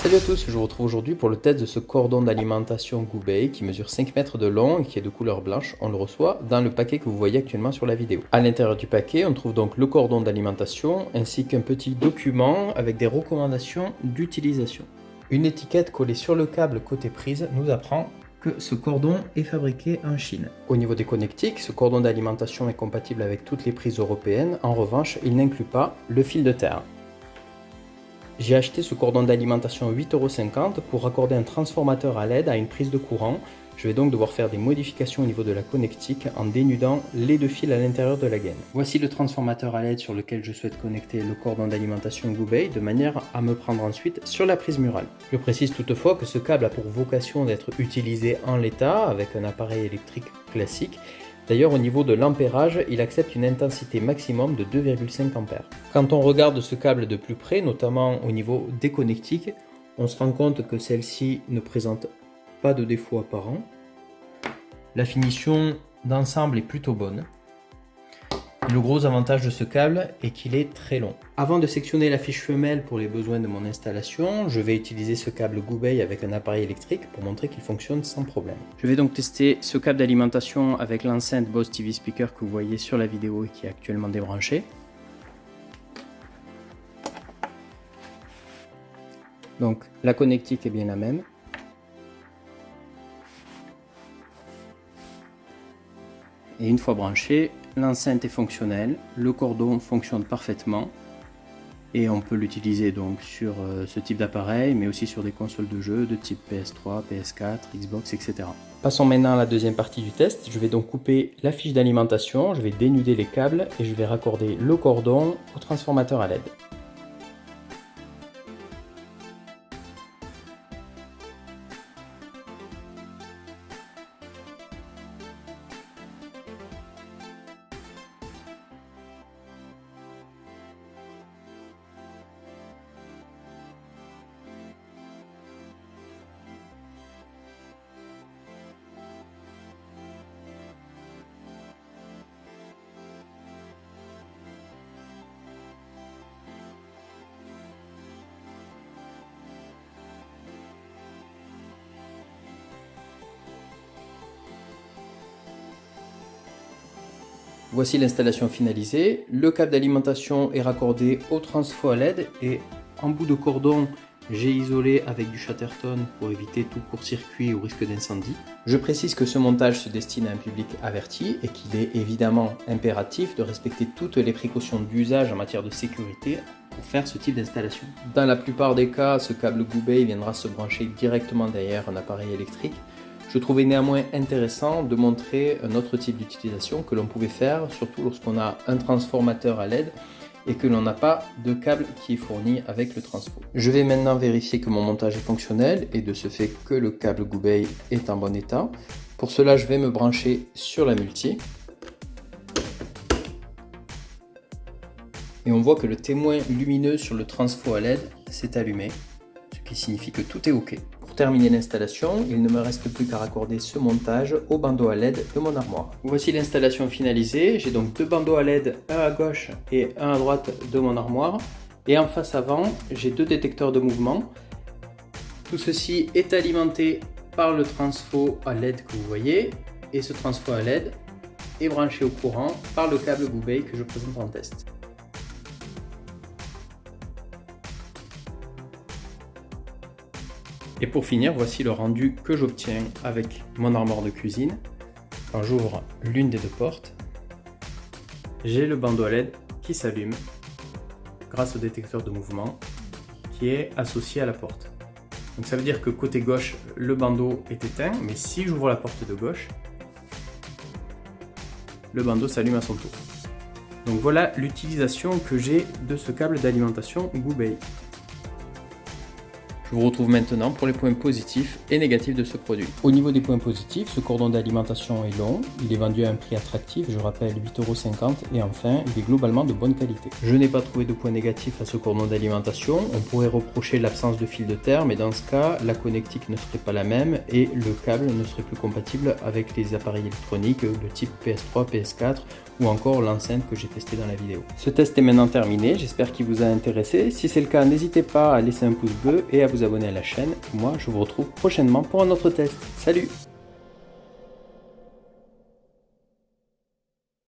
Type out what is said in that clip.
Salut à tous, je vous retrouve aujourd'hui pour le test de ce cordon d'alimentation Goobay qui mesure 5 mètres de long et qui est de couleur blanche. On le reçoit dans le paquet que vous voyez actuellement sur la vidéo. À l'intérieur du paquet, on trouve donc le cordon d'alimentation ainsi qu'un petit document avec des recommandations d'utilisation. Une étiquette collée sur le câble côté prise nous apprend que ce cordon est fabriqué en Chine. Au niveau des connectiques, ce cordon d'alimentation est compatible avec toutes les prises européennes. En revanche, il n'inclut pas le fil de terre. J'ai acheté ce cordon d'alimentation 8,50 € pour raccorder un transformateur à LED à une prise de courant. Je vais donc devoir faire des modifications au niveau de la connectique en dénudant les deux fils à l'intérieur de la gaine. Voici le transformateur à LED sur lequel je souhaite connecter le cordon d'alimentation Goobay de manière à me prendre ensuite sur la prise murale. Je précise toutefois que ce câble a pour vocation d'être utilisé en l'état avec un appareil électrique classique. D'ailleurs, au niveau de l'ampérage, il accepte une intensité maximum de 2,5 A. Quand on regarde ce câble de plus près, notamment au niveau des connectiques, on se rend compte que celle-ci ne présente pas de défaut apparent. La finition d'ensemble est plutôt bonne. Le gros avantage de ce câble est qu'il est très long. Avant de sectionner la fiche femelle pour les besoins de mon installation, je vais utiliser ce câble Goobay avec un appareil électrique pour montrer qu'il fonctionne sans problème. Je vais donc tester ce câble d'alimentation avec l'enceinte Bose TV Speaker que vous voyez sur la vidéo et qui est actuellement débranchée. Donc la connectique est bien la même. Et une fois branché, l'enceinte est fonctionnelle, le cordon fonctionne parfaitement et on peut l'utiliser donc sur ce type d'appareil mais aussi sur des consoles de jeux de type PS3, PS4, Xbox, etc. Passons maintenant à la deuxième partie du test. Je vais donc couper la fiche d'alimentation, je vais dénuder les câbles et je vais raccorder le cordon au transformateur à LED. Voici l'installation finalisée. Le câble d'alimentation est raccordé au transfo à LED et en bout de cordon, j'ai isolé avec du Chatterton pour éviter tout court-circuit ou risque d'incendie. Je précise que ce montage se destine à un public averti et qu'il est évidemment impératif de respecter toutes les précautions d'usage en matière de sécurité pour faire ce type d'installation. Dans la plupart des cas, ce câble Goobay viendra se brancher directement derrière un appareil électrique. Je trouvais néanmoins intéressant de montrer un autre type d'utilisation que l'on pouvait faire, surtout lorsqu'on a un transformateur à LED et que l'on n'a pas de câble qui est fourni avec le transfo. Je vais maintenant vérifier que mon montage est fonctionnel et de ce fait que le câble Goobay est en bon état. Pour cela, je vais me brancher sur la multi. Et on voit que le témoin lumineux sur le transfo à LED s'est allumé, ce qui signifie que tout est OK. Pour terminer l'installation, il ne me reste plus qu'à raccorder ce montage au bandeau à LED de mon armoire. Voici l'installation finalisée. J'ai donc deux bandeaux à LED, un à gauche et un à droite de mon armoire. Et en face avant, j'ai deux détecteurs de mouvement. Tout ceci est alimenté par le transfo à LED que vous voyez. Et ce transfo à LED est branché au courant par le câble Goobay que je présente en test. Et pour finir, voici le rendu que j'obtiens avec mon armoire de cuisine. Quand j'ouvre l'une des deux portes, j'ai le bandeau à LED qui s'allume grâce au détecteur de mouvement qui est associé à la porte. Donc ça veut dire que côté gauche, le bandeau est éteint, mais si j'ouvre la porte de gauche, le bandeau s'allume à son tour. Donc voilà l'utilisation que j'ai de ce câble d'alimentation Goobay. Je vous retrouve maintenant pour les points positifs et négatifs de ce produit. Au niveau des points positifs, ce cordon d'alimentation est long, il est vendu à un prix attractif, je rappelle 8,50 € et enfin, il est globalement de bonne qualité. Je n'ai pas trouvé de points négatifs à ce cordon d'alimentation, on pourrait reprocher l'absence de fil de terre, mais dans ce cas, la connectique ne serait pas la même et le câble ne serait plus compatible avec les appareils électroniques de type PS3, PS4 ou encore l'enceinte que j'ai testée dans la vidéo. Ce test est maintenant terminé, j'espère qu'il vous a intéressé. Si c'est le cas, n'hésitez pas à laisser un pouce bleu et à vous vous abonner à la chaîne. Moi, je vous retrouve prochainement pour un autre test. Salut!